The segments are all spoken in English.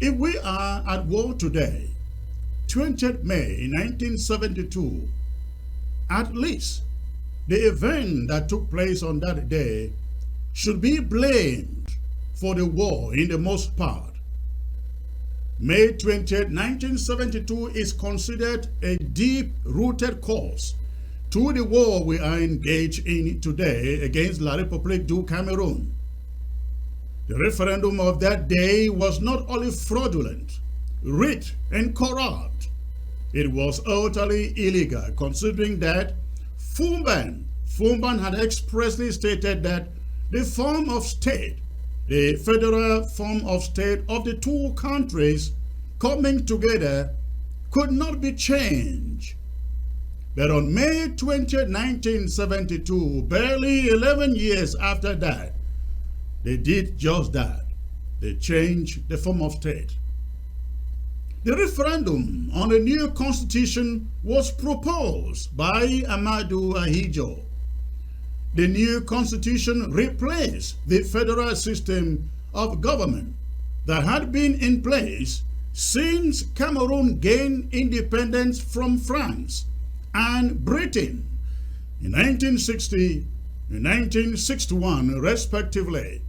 If we are at war today, 20th May 1972, at least the event that took place on that day should be blamed for the war in the most part. May 20th, 1972 is considered a deep-rooted cause to the war we are engaged in today against La République du Cameroon. The referendum of that day was not only fraudulent, rigged, and corrupt, it was utterly illegal, considering that Fumban had expressly stated that the form of state, the federal form of state of the two countries coming together, could not be changed. But on May 20, 1972, barely 11 years after that, they did just that. They changed the form of state. The referendum on the new constitution was proposed by Amadou Ahidjo. The new constitution replaced the federal system of government that had been in place since Cameroon gained independence from France and Britain in 1960 and 1961, respectively.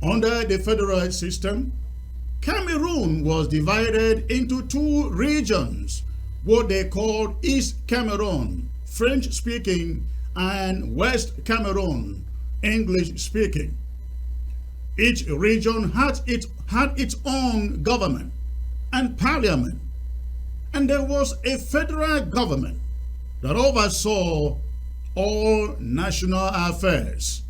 Under the federal system, Cameroon was divided into two regions, what they called East Cameroon, French-speaking, and West Cameroon, English-speaking. Each region had its own government and parliament, and there was a federal government that oversaw all national affairs.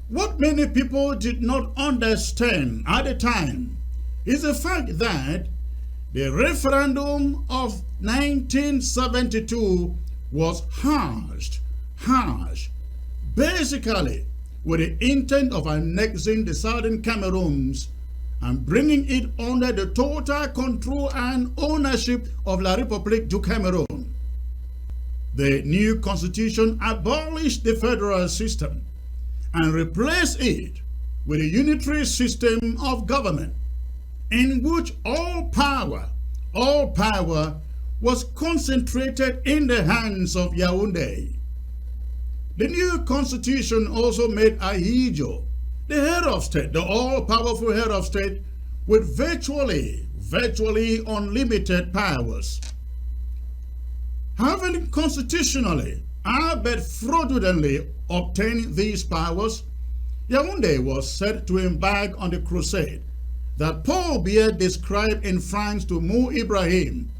What many people did not understand at the time is the fact that the referendum of 1972 was harsh, basically with the intent of annexing the southern Cameroons and bringing it under the total control and ownership of La République du Cameroon. The new constitution abolished the federal system and replaced it with a unitary system of government in which all power was concentrated in the hands of Yaoundé. The new constitution also made Ahidjo the head of state, the all-powerful head of state, with virtually unlimited powers. Having constitutionally, but fraudulently obtained these powers, Yaoundé was set to embark on the crusade that Paul Biya described in France to Mou Ibrahim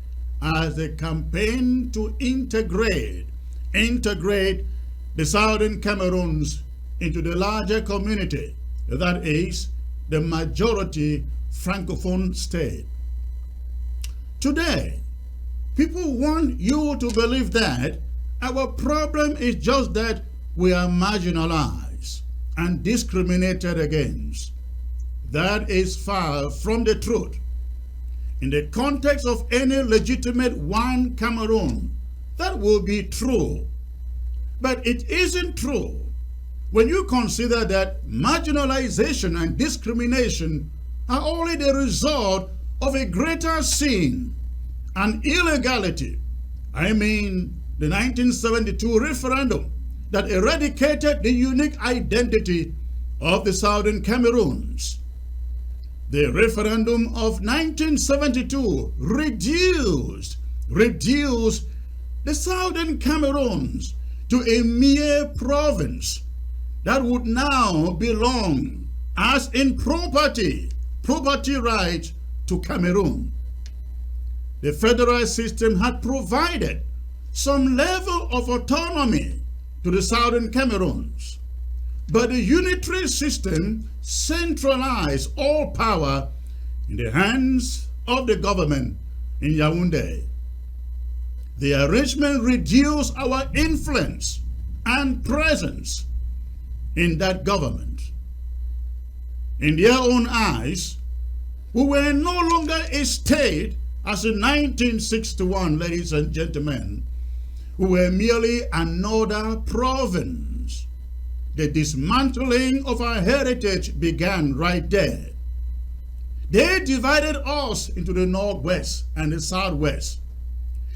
as a campaign to integrate the southern Cameroons into the larger community, that is, the majority Francophone state. Today, people want you to believe that our problem is just that we are marginalized and discriminated against. That is far from the truth. In the context of any legitimate one Cameroon, that will be true. But it isn't true when you consider that marginalization and discrimination are only the result of a greater sin and illegality. I mean, the 1972 referendum that eradicated the unique identity of the southern Cameroons. The referendum of 1972 reduced the southern Cameroons to a mere province that would now belong as in property right to Cameroon. The federal system had provided some level of autonomy to the southern Cameroons, but the unitary system centralized all power in the hands of the government in Yaoundé. The arrangement reduced our influence and presence in that government. In their own eyes, we were no longer a state as in 1961, ladies and gentlemen. We were merely another province. The dismantling of our heritage began right there. They divided us into the northwest and the southwest.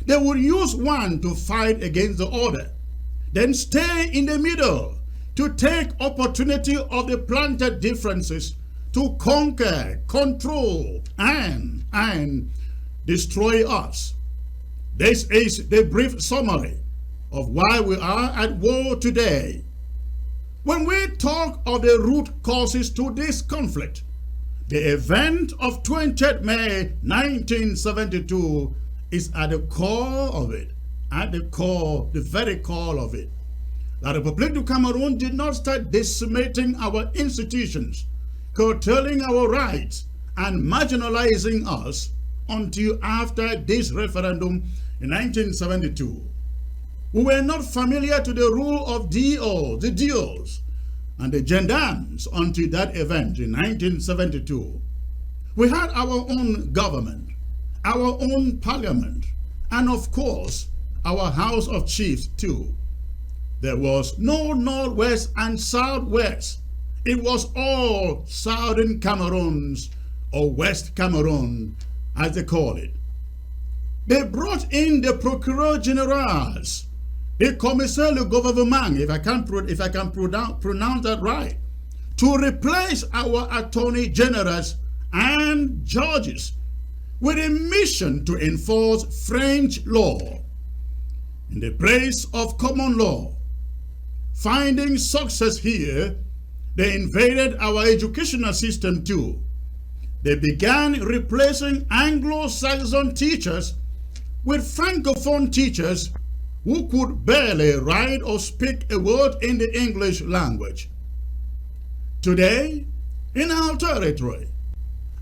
They would use one to fight against the other, then stay in the middle to take opportunity of the planted differences to conquer, control, and destroy us. This is the brief summary of why we are at war today. When we talk of the root causes to this conflict, the event of 20th May 1972 is at the core of it, the very core of it. The Republic of Cameroon did not start decimating our institutions, curtailing our rights, and marginalizing us until after this referendum in 1972. We were not familiar to the rule of the deals, and the gendarmes until that event in 1972. We had our own government, our own parliament, and of course, our House of Chiefs too. There was no Northwest and Southwest. It was all Southern Cameroons, or West Cameroon, as they call it. They brought in the Procureur Generals, the Commissaire le Gouvernement, if I can pronounce that right, to replace our Attorney Generals and judges with a mission to enforce French law in the place of common law. Finding success here, they invaded our educational system too. They began replacing Anglo-Saxon teachers with Francophone teachers who could barely write or speak a word in the English language. Today, in our territory,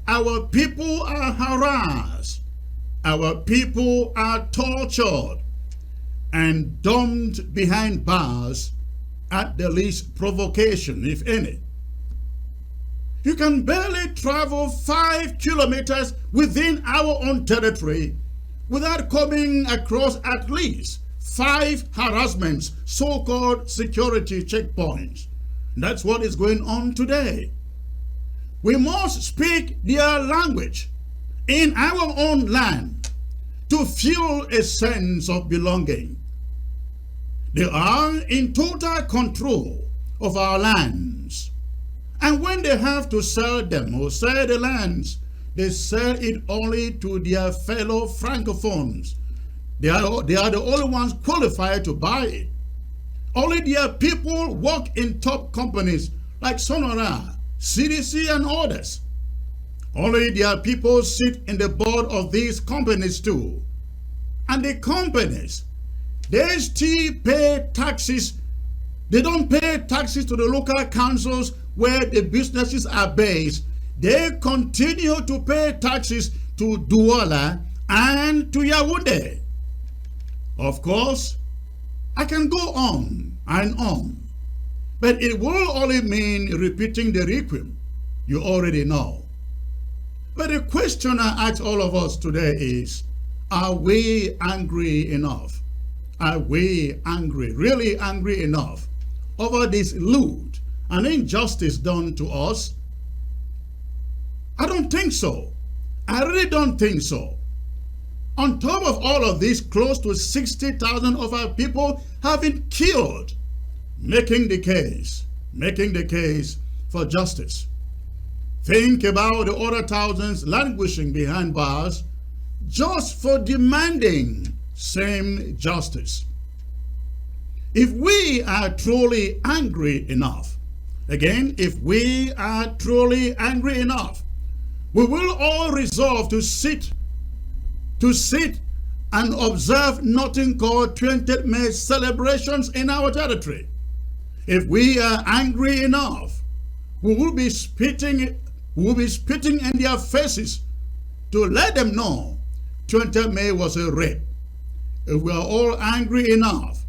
our people are harassed, our people are tortured, and dumped behind bars at the least provocation, if any. You can barely travel 5 kilometers within our own territory without coming across at least 5 harassments, so-called security checkpoints. That's what is going on today. We must speak their language in our own land to feel a sense of belonging. They are in total control of our lands. And when they have to sell them or sell the lands, they sell it only to their fellow Francophones. They are the only ones qualified to buy it. Only their people work in top companies like Sonora, CDC, and others. Only their people sit in the board of these companies too. And the companies, they still pay taxes. They don't pay taxes to the local councils where the businesses are based. They continue to pay taxes to Douala and to Yaoundé. Of course, I can go on and on, but it will only mean repeating the requiem you already know. But the question I ask all of us today is, are we angry enough? Are we angry, really angry enough over this loot and injustice done to us? I don't think so. I really don't think so. On top of all of this, close to 60,000 of our people have been killed, making the case for justice. Think about the other thousands languishing behind bars just for demanding same justice. If we are truly angry enough, again, if we are truly angry enough, we will all resolve to sit and observe nothing called 20th May celebrations in our territory. If we are angry enough, we will be spitting in their faces to let them know 20th May was a rape. If we are all angry enough,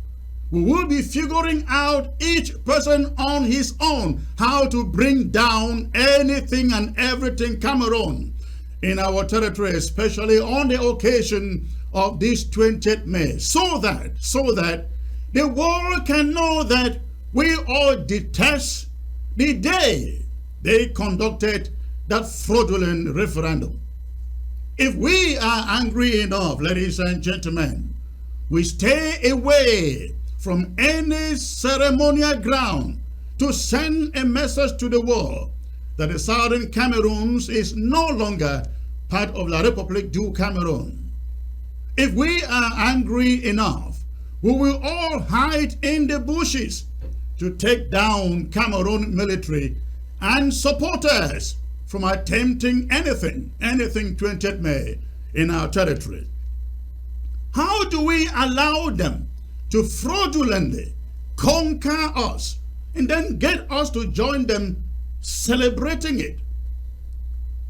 we will be figuring out each person on his own how to bring down anything and everything Cameroon in our territory, especially on the occasion of this 20th May, so that the world can know that we all detest the day they conducted that fraudulent referendum. If we are angry enough, ladies and gentlemen, we stay away from any ceremonial ground to send a message to the world that the southern Cameroon is no longer part of La République du Cameroon. If we are angry enough, we will all hide in the bushes to take down Cameroon military and supporters from attempting anything 20th May in our territory. How do we allow them to fraudulently conquer us and then get us to join them celebrating it?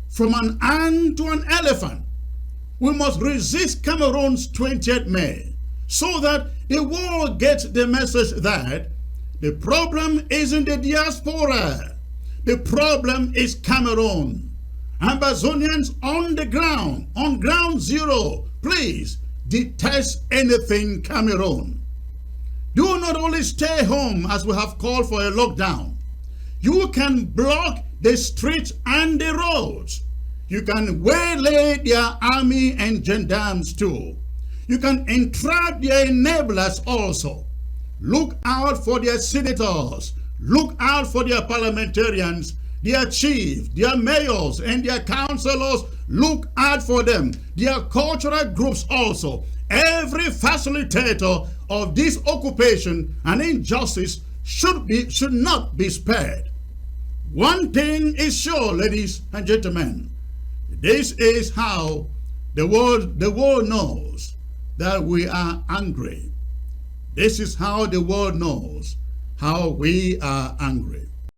From an ant to an elephant, we must resist Cameroon's 20th May so that the world gets the message that the problem isn't the diaspora. The problem is Cameroon. Ambazonians on the ground, on ground zero, please detest anything Cameroon. Do not only stay home as we have called for a lockdown. You can block the streets and the roads. You can waylay their army and gendarmes too. You can entrap their enablers also. Look out for their senators. Look out for their parliamentarians, their chiefs, their mayors, and their councillors. Look out for them. Their cultural groups also. Every facilitator of this occupation and injustice should not be spared. One thing is sure, ladies and gentlemen. This is how the world knows that we are angry. This is how the world knows how we are angry.